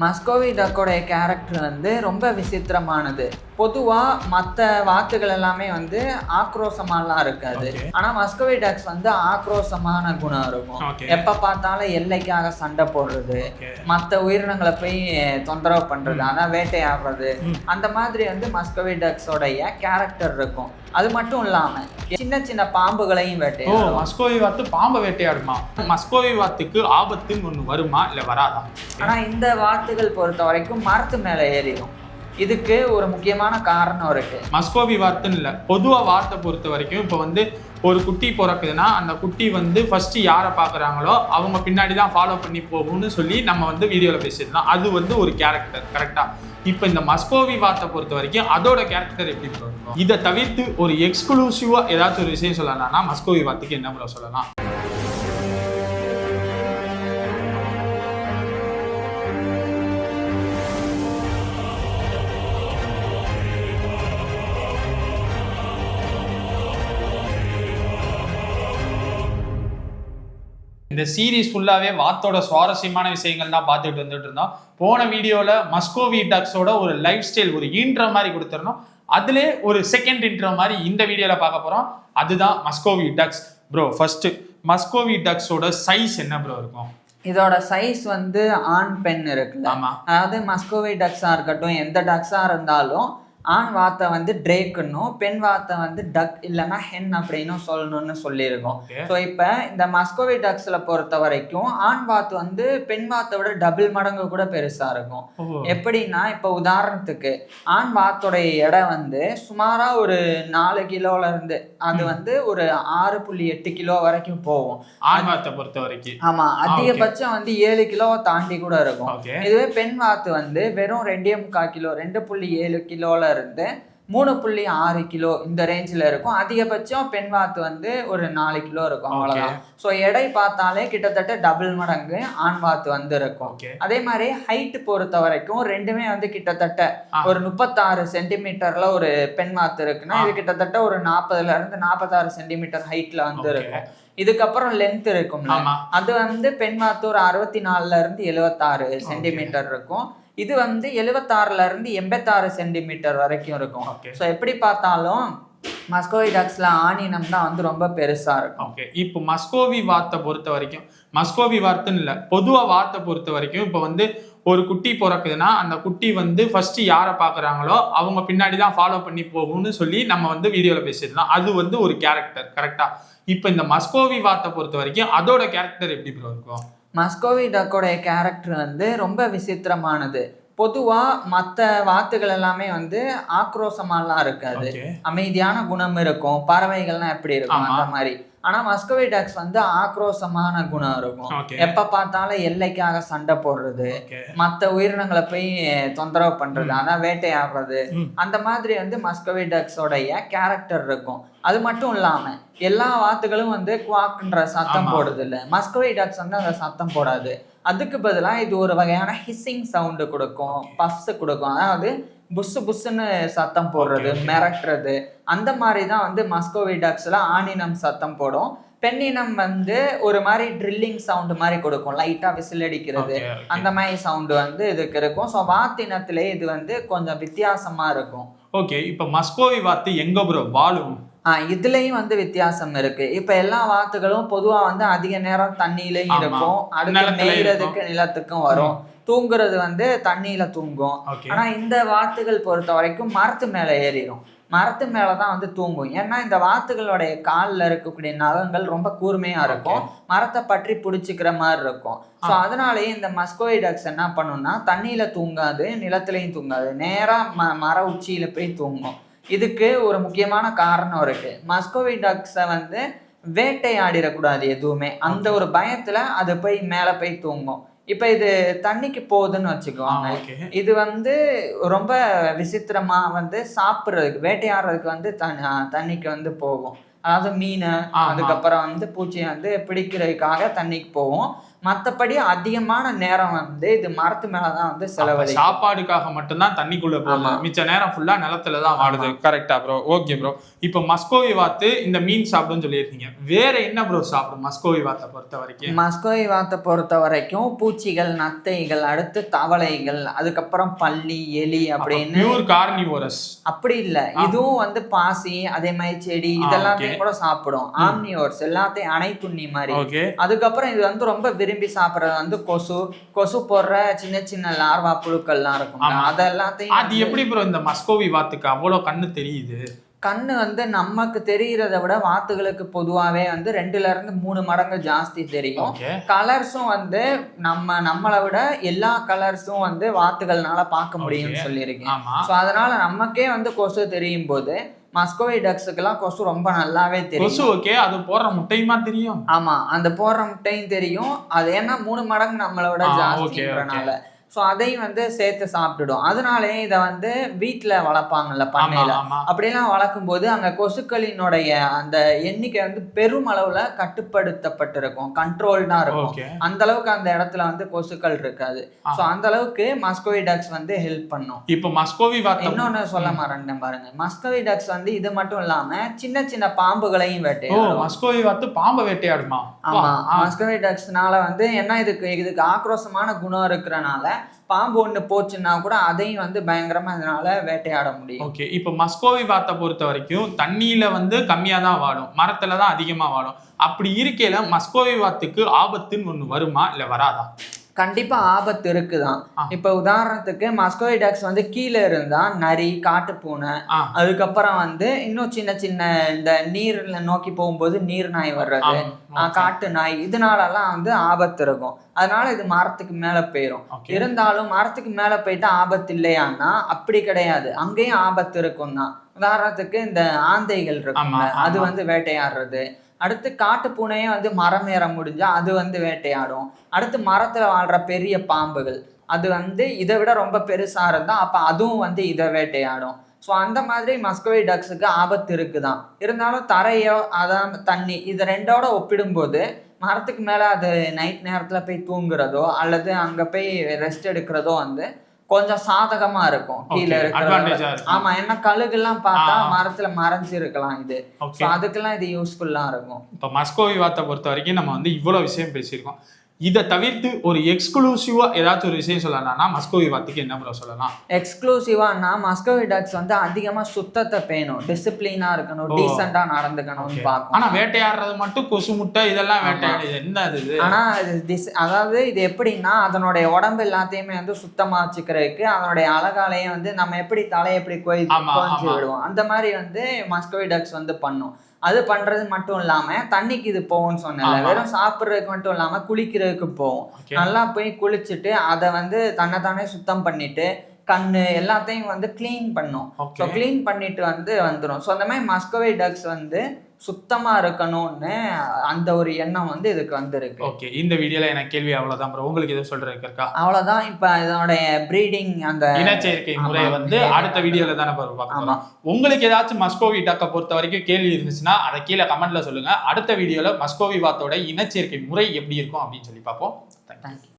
Muscovy டக்கோடைய character வந்து ரொம்ப விசித்திரமானது. பொதுவாக மற்ற வாத்துகள் எல்லாமே வந்து ஆக்ரோஷமாலாம் இருக்காது. ஆனால் மஸ்கோவி டக்ஸ் வந்து ஆக்ரோஷமான குணம் இருக்கும். எப்போ பார்த்தாலும் எல்லைக்காக சண்டை போடுறது, மற்ற உயிரினங்களை போய் தொந்தரவு பண்ணுறது, அதான் வேட்டையாடுறது, அந்த மாதிரி வந்து மஸ்கோவி டக்ஸோடைய கேரக்டர் இருக்கும். அது மட்டும் இல்லாமல் சின்ன சின்ன பாம்புகளையும் வேட்டையாடும். மஸ்கோவி வாத்து பாம்பை வேட்டையாடுமா? மஸ்கோவி வாத்துக்கு ஆபத்துன்னு ஒன்று வருமா இல்லை வராதா? ஆனால் இந்த வாத்துகள் பொறுத்த வரைக்கும் மரத்து மேலே ஏறிடும். இதுக்கு ஒரு முக்கியமான காரணம் இருக்கு. மஸ்கோவி வாத்துன்னு இல்லை, பொதுவாக வாத்தை பொறுத்த வரைக்கும் இப்போ வந்து ஒரு குட்டி பிறக்குதுன்னா அந்த குட்டி வந்து ஃபர்ஸ்ட் யாரை பார்க்குறாங்களோ அவங்க பின்னாடி தான் ஃபாலோ பண்ணி போகும்னு சொல்லி நம்ம வந்து வீடியோவில் பேசியிருந்தோம். அது வந்து ஒரு கேரக்டர், கரெக்டாக. இப்போ இந்த மஸ்கோவி வாத்தை பொறுத்த வரைக்கும் அதோட கேரக்டர் எப்படி இருக்கும்? இதை தவிர்த்து ஒரு எக்ஸ்க்ளூசிவாக ஏதாச்சும் ஒரு விஷயம் சொல்லலாம்னா மஸ்கோவி வாத்துக்கு என்ன முறை சொல்லலாம்? இந்த சீரீஸ் ஃபுல்லாகவே வாத்தோட சுவாரஸ்யமான விஷயங்கள் தான் பார்த்துட்டு வந்துட்டு இருந்தோம். போன வீடியோவில் மஸ்கோவி டக்ஸோட ஒரு லைஃப் ஸ்டைல், ஒரு இன்ட்ரோ மாதிரி கொடுத்துருந்தோம். அதிலே ஒரு செகண்ட் இன்ட்ரோ மாதிரி இந்த வீடியோவில் பார்க்க போகிறோம். அதுதான் Muscovy ducks. Bro, first Muscovy டக்ஸோட சைஸ் என்ன ப்ரோ இருக்கும்? இதோட சைஸ் வந்து ஆண் பெண் இருக்குல்ல. ஆமாம். அதாவது மஸ்கோவி டக்ஸாக இருக்கட்டும், எந்த டக்ஸாக இருந்தாலும் ஆண் வாத்தை வந்து ட்ரேக்குன்னும், பெண் வாத்தை வந்து டக் இல்லைன்னா ஹென் அப்படின்னு சொல்லணும்னு சொல்லியிருக்கோம். ஸோ இப்போ இந்த மஸ்கோவி டக்ஸில் பொறுத்த வரைக்கும் ஆண் வாத்து வந்து பெண் வாத்தை விட டபுள் மடங்கு கூட பெருசாக இருக்கும். எப்படின்னா இப்போ உதாரணத்துக்கு ஆண் வாத்தோடைய எடை வந்து சுமாராக ஒரு 4 கிலோல இருந்து அது வந்து ஒரு 6.8 கிலோ வரைக்கும் போகும் ஆண் வாத்தை பொறுத்த வரைக்கும். ஆமாம், அதிகபட்சம் வந்து 7 கிலோவை தாண்டி கூட இருக்கும். இதுவே பெண் வாத்து வந்து வெறும் 2.25 கிலோ, 2.7 கிலோல இருந்து 3.6 கிலோ இந்த ரேஞ்சில் இருக்கும். அதிகபட்சம் பெண் வாத்து வந்து ஒரு 4 கிலோ இருக்கும், அவ்வளோதான். ஸோ எடை பார்த்தாலே கிட்டத்தட்ட டபுள் மடங்கு ஆண் வாத்து வந்து இருக்கும். அதே மாதிரி ஹைட் பொறுத்த வரைக்கும் ரெண்டுமே வந்து கிட்டத்தட்ட ஒரு 36 சென்டிமீட்டர்ல ஒரு பெண் வாத்து இருக்குன்னா இது கிட்டத்தட்ட ஒரு 40ல இருந்து 46 சென்டிமீட்டர் ஹைட்ல வந்து இருக்கும். இதுக்கப்புறம் லென்த் இருக்கும், அது வந்து பெண் வாத்து ஒரு 64ல இருந்து 76 சென்டிமீட்டர் இருக்கும். இது வந்து 76ல இருந்து 86 சென்டிமீட்டர் வரைக்கும் இருக்கும். ஸோ எப்படி பார்த்தாலும் மஸ்கோவி டக்ஸ்ல ஆணினம் தான் வந்து ரொம்ப பெருசா இருக்கும். ஓகே, இப்போ மஸ்கோவி வாத்தை பொறுத்த வரைக்கும், மஸ்கோவி வாத்துன்னு இல்லை, பொதுவாக வாத்தை பொறுத்த வரைக்கும் இப்போ வந்து ஒரு குட்டி பிறக்குதுன்னா அந்த குட்டி வந்து ஃபர்ஸ்ட் யாரை பார்க்குறாங்களோ அவங்க பின்னாடி தான் ஃபாலோ பண்ணி போகும்னு சொல்லி நம்ம வந்து வீடியோவில் பேசியிருந்தோம். அது வந்து ஒரு கேரக்டர், கரெக்டா. இப்போ இந்த மஸ்கோவி வாத்தை பொறுத்த வரைக்கும் அதோட கேரக்டர் எப்படி ப்ரோ இருக்கும்? மஸ்கோவி டக்கோடைய கேரக்டர் வந்து ரொம்ப விசித்திரமானது. பொதுவாக மற்ற வாத்துகள் எல்லாமே வந்து ஆக்ரோஷமாலாம் இருக்காது, அமைதியான குணம் இருக்கும். பறவைகள்லாம் எப்படி இருக்கும் அந்த மாதிரி. ஆனால் மஸ்கோவி டக்ஸ் வந்து ஆக்ரோஷமான குணம் இருக்கும். எப்போ பார்த்தாலும் எல்லைக்காக சண்டை போடுறது, மற்ற உயிரினங்களை போய் தொந்தரவு பண்ணுறது, அதான் வேட்டையாடுறது, அந்த மாதிரி வந்து மஸ்கோவி டக்ஸோடைய கேரக்டர் இருக்கும். அது மட்டும் இல்லாமல் எல்லா வாத்துகளும் வந்து குவாக்குன்ற சத்தம் போடுது இல்லை, மஸ்கோவி டக்ஸ் வந்து அந்த சத்தம் போடாது. அதுக்கு பதிலாக இது ஒரு வகையான ஹிஸ்ஸிங் சவுண்டு கொடுக்கும், பஃப்ஸ் கொடுக்கும். அதாவது புஸ்ஸு புஸ்ஸுன்னு சத்தம் போடுறது, மிரட்டுறது, அந்த மாதிரி தான் வந்து மஸ்கோவி டக்ஸில் ஆணினம் சத்தம் போடும். பெண்ணினம் வந்து ஒரு மாதிரி ட்ரில்லிங் சவுண்டு மாதிரி கொடுக்கும், லைட்டாக விசில் அடிக்கிறது, அந்த மாதிரி சவுண்டு வந்து இதுக்கு இருக்கும். ஸோ வாத்தினத்திலே இது வந்து கொஞ்சம் வித்தியாசமாக இருக்கும். ஓகே, இப்போ மஸ்கோவி வாத்து எங்கே ப்ரோ வாழும்? இதுலயும் வந்து வித்தியாசம் இருக்கு. இப்ப எல்லா வாத்துகளும் பொதுவா வந்து அதிக நேரம் தண்ணியிலையும் இருக்கும், அடுத்து மேய்றதுக்கு நிலத்துக்கும் வரும், தூங்குறது வந்து தண்ணியில தூங்கும். ஆனா இந்த வாத்துகள் பொறுத்த வரைக்கும் மரத்து மேல ஏறிடும், மரத்து மேலதான் வந்து தூங்கும். ஏன்னா இந்த வாத்துகளுடைய காலில் இருக்கக்கூடிய நகங்கள் ரொம்ப கூர்மையா இருக்கும், மரத்தை பற்றி பிடிச்சிக்கிற மாதிரி இருக்கும். ஸோ அதனாலேயே இந்த மஸ்கோவி டக்ஸ் என்ன பண்ணும்னா தண்ணியில தூங்காது, நிலத்திலையும் தூங்காது, நேரா மர உச்சியில போய் தூங்கும். இதுக்கு ஒரு முக்கியமான காரணம் இருக்கு. மஸ்கோவி டக்ஸை வந்து வேட்டையாடிடக்கூடாது எதுவுமே, அந்த ஒரு பயத்துல அது போய் மேலே போய் தூங்கும். இப்போ இது தண்ணிக்கு போகுதுன்னு வச்சுக்குவாங்க, இது வந்து ரொம்ப விசித்திரமா வந்து சாப்பிட்றதுக்கு, வேட்டையாடுறதுக்கு வந்து தண்ணிக்கு வந்து போகும். அதாவது மீன், அதுக்கப்புறம் வந்து பூச்சியை வந்து பிடிக்கிறதுக்காக தண்ணிக்கு போகும். மத்தபடி அதிகமான நேரம் வந்து இது மரத்து மேலதான் வந்து செலவழிக்கும். சாப்பாடுக்காக மட்டும்தான் தண்ணிக்குள்ள போகுது, மிச்ச நேரம் ஃபுல்லா நிலத்துல தான் வாடுது. கரெக்டா ப்ரோ? Okay bro. இப்போ மஸ்கோவி வாத்து இந்த மீன் சாப்பிடுன்னு சொல்லியிருக்கீங்க, வேற என்ன ப்ரோ சாப்பிடும் மஸ்கோவி வாத்தை பொறுத்த வரைக்கும்? மஸ்கோவி வாத்தை பொறுத்த வரைக்கும் பூச்சிகள், நத்தைகள், அடுத்து தவளைகள், அதுக்கப்புறம் பல்லி, எலி அப்படின்னு கார்னிவோரஸ். அப்படி இல்ல, இதுவும் வந்து பாசி, அதே மாதிரி செடி, இதெல்லாத்தையும் கூட சாப்பிடும். ஆம்னிவோர்ஸ், எல்லாத்தையும் அனைத்துண்ணி மாதிரி. அதுக்கப்புறம் இது வந்து ரொம்ப விரும்பி சாப்பிடுறது வந்து கொசு போடுற சின்ன சின்ன லார்வா புழுக்கள்லாம் இருக்கும், அதெல்லாத்தையும். அது எப்படி ப்ரோ இந்த மஸ்கோவி வாத்துக்கு அவ்வளவு கண்ணு தெரியுது? கண்ணு வந்து நமக்கு தெரிகிறத விட வாத்துகளுக்கு பொதுவாகவே வந்து 2ல இருந்து 3 மடங்கு ஜாஸ்தி தெரியும். கலர்ஸும் வந்து நம்மளை விட எல்லா கலர்ஸும் வந்து வாத்துகள்னால பார்க்க முடியும்னு சொல்லியிருக்கேன். ஸோ அதனால நமக்கே வந்து கொசு தெரியும் போது மஸ்கோவி டக்ஸுக்கெல்லாம் கொசு ரொம்ப நல்லாவே தெரியும். கொசு ஓகே, அது போடுற முட்டையுமா தெரியும்? ஆமா, அந்த போடுற முட்டையும் தெரியும். அது ஏன்னா 3 மடங்கு நம்மளோட ஜாஸ்தின்றனால. ஸோ அதையும் வந்து சேர்த்து சாப்பிட்டுடும். அதனாலே இதை வந்து வீட்டில் வளர்ப்பாங்கல்ல பண்ணையில, அப்படியெல்லாம் வளர்க்கும் போது அங்கே கொசுக்களினுடைய அந்த எண்ணிக்கை வந்து பெருமளவுல கட்டுப்படுத்தப்பட்டிருக்கும், கண்ட்ரோல்டா இருக்கும். அந்த அளவுக்கு அந்த இடத்துல வந்து கொசுக்கள் இருக்காது. ஸோ அந்த அளவுக்கு மஸ்கோவி டக்ஸ் வந்து ஹெல்ப் பண்ணும். இப்போ மஸ்கோவி வாத்து இன்னொன்னு சொல்ல மாட்டேன் பாருங்க, மஸ்கோவி டக்ஸ் வந்து இது மட்டும் இல்லாம சின்ன சின்ன பாம்புகளையும் வேட்டையாடும். மஸ்கோவி வாத்து பாம்பை வேட்டையாடுமா? ஆமா, மஸ்கோவி டக்ஸ்னால வந்து என்ன இதுக்கு ஆக்ரோஷமான குணம் இருக்கிறனால பாம்பு ஒண்ணு போச்சுன்னா கூட அதையும் வந்து பயங்கரமா இதனால வேட்டையாட முடியும். ஓகே, இப்போ மஸ்கோவி வாத்தை பொறுத்த வரைக்கும் தண்ணியில வந்து கம்மியா தான் வாடும், மரத்துல தான் அதிகமா வாடும். அப்படி இருக்கையில மஸ்கோவி வாத்துக்கு ஆபத்துன்னு ஒண்ணு வருமா இல்ல வராதா? கண்டிப்பா ஆபத்து இருக்குதான். இப்ப உதாரணத்துக்கு மஸ்கோவி டக்ஸ் வந்து கீழே இருந்தா நரி, காட்டுப்பூனை, அதுக்கப்புறம் வந்து இன்னும் சின்ன சின்ன இந்த நீர்ல நோக்கி போகும்போது நீர் நாய் வர்றது, காட்டு நாய், இதனாலலாம் வந்து ஆபத்து இருக்கும். அதனால இது மரத்துக்கு மேல போயிடும். இருந்தாலும் மரத்துக்கு மேல போயிட்டா ஆபத்து இல்லையான்னா அப்படி கிடையாது, அங்கேயும் ஆபத்து இருக்கும் தான். உதாரணத்துக்கு இந்த ஆந்தைகள் இருக்குங்க, அது வந்து வேட்டையாடுறது. அடுத்து காட்டு பூனையே வந்து மரம் ஏற முடிஞ்சா அது வந்து வேட்டையாடும். அடுத்து மரத்துல வாழ்ற பெரிய பாம்புகள், அது வந்து இதை விட ரொம்ப பெருசா இருந்தா அப்ப அதுவும் வந்து இதை வேட்டையாடும். ஸோ அந்த மாதிரி மஸ்கோவி டக்ஸுக்கு ஆபத்து இருக்குதான். இருந்தாலும் தரையோ அதான் தண்ணி, இது ரெண்டோட ஒப்பிடும்போது மரத்துக்கு மேல அது நைட் நேரத்துல போய் தூங்குறதோ அல்லது அங்க போய் ரெஸ்ட் எடுக்கிறதோ வந்து கொஞ்சம் சாதகமா இருக்கும் கீழே இருக்கிற. ஆமா, ஏன்னா கழுகுலாம் பார்த்தா மரத்துல மறைஞ்சு இருக்கலாம் இது. அதுக்கெல்லாம் இது யூஸ்ஃபுல்லா இருக்கும். இப்போ மஸ்கோவி வாத்தை பொறுத்த வரைக்கும் நம்ம வந்து இவ்வளவு விஷயம் பேசியிருக்கோம். இதை தவிர்த்து ஒரு எக்ஸ்க்ளூசிவா ஏதாச்சும் ஒரு விஷயம் சொல்லலாம்னா மஸ்கோவி வாத்துக்கு என்ன ப்ரோ சொல்லலாம்? எக்ஸ்க்ளூசிவானா மஸ்கோவி டக்ஸ் வந்து அதிகமா சுத்தத்தை பேணும், டிசிப்ளினா இருக்கணும், டீசெண்டா நடந்துக்கணும்னு பார்க்கும். ஆனா வேட்டையாடுறது மட்டும் கொசு முட்டை இதெல்லாம் வேட்டையாடு என்ன அது? ஆனா அதாவது இது எப்படின்னா அதனுடைய உடம்பு எல்லாத்தையுமே வந்து சுத்தமா வச்சுக்கிறதுக்கு அதனுடைய அழகாலையும் வந்து நம்ம எப்படி தலையை எப்படி கொஞ்சி விடுவோம் அந்த மாதிரி வந்து மஸ்கோவி டக்ஸ் வந்து பண்ணும். அது பண்றது மட்டும் இல்லாம தண்ணிக்கு இது போகும்னு சொன்னேன், வெறும் சாப்பிட்றதுக்கு மட்டும் இல்லாம குளிக்கிறதுக்கு போகும். நல்லா போய் குளிச்சுட்டு அதை வந்து தன்னைத்தானே சுத்தம் பண்ணிட்டு கண்ணு எல்லாத்தையும் வந்து கிளீன் பண்ணும். ஸோ கிளீன் பண்ணிட்டு வந்து வந்துடும். ஸோ அந்த மாதிரி மஸ்கோவி டக்ஸ் வந்து சுத்தமா இருக்கணும்னு அந்த ஒரு எண்ணம் வந்து இதுக்கு வந்துருக்கு. ஓகே, இந்த வீடியோல எனக்கு கேள்வி அவ்வளவுதான் ப்ரோ. உங்களுக்கு எதுவும் சொல்றதுக்கு இருக்கா? அவ்வளவுதான். இப்ப இதனுடைய ப்ரீடிங் அந்த இனச்சேர்க்கை முறை வந்து அடுத்த வீடியோல தானே பார்க்கலாம். உங்களுக்கு ஏதாச்சும் மஸ்கோவி டக்கை பொறுத்த வரைக்கும் கேள்வி இருந்துச்சுன்னா அதை கீழே கமெண்ட்ல சொல்லுங்க. அடுத்த வீடியோல மஸ்கோவி வாத்தோட இனச்சேர்க்கை முறை எப்படி இருக்கும் அப்படின்னு சொல்லி பார்ப்போம். தேங்க்யூ.